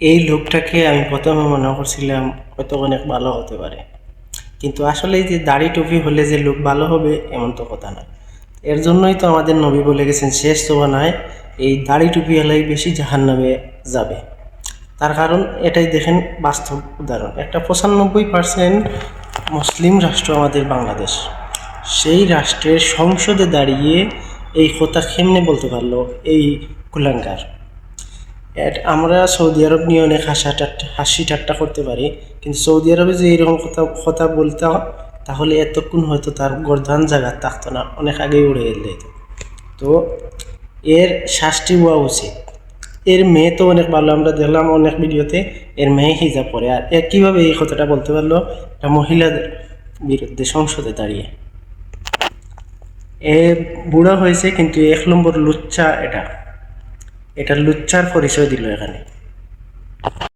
এই লোকটাকে আমি প্রথমে মনে করছিলাম হয়তো অনেক ভালো হতে পারে, কিন্তু আসলে এই যে দাড়ি টুপি হলে যে লোক ভালো হবে এমন তো কথা না। এর জন্যই তো আমাদের নবী বলে গেছেন শেষ জমানায় এই দাড়ি টুপি হলেই বেশি জাহান্নামে যাবে। তার কারণ এটাই দেখেন, বাস্তব উদাহরণ, একটা 95% মুসলিম রাষ্ট্র আমাদের বাংলাদেশ, সেই রাষ্ট্রের সংসদে দাঁড়িয়ে এই কথা কেমনে বলতে পারলো এই কুলাঙ্গার। আমরা সৌদি আরব নিয়ে অনেক হাসি ঠাট্টা করতে পারি, কিন্তু সৌদি আরবে যে এরকম কথা কথা বলতাম, তাহলে এতক্ষণ হয়তো তার গর্দান জায়গা থাকতো না, অনেক আগেই উড়ে এলে। তো এর শাস্তি হওয়া উচিত। এর মেয়ে তো অনেক ভালো, আমরা দেখলাম অনেক ভিডিওতে এর মেয়ে হিজাব পরে, আর এ কীভাবে এই কথাটা বলতে পারলো একটা মহিলাদের বিরুদ্ধে সংসদে দাঁড়িয়ে। এ বুড়া হয়েছে কিন্তু 1 নম্বর লুচ্চা, এটা লুচ্চার পরিচয় দিল এখানে।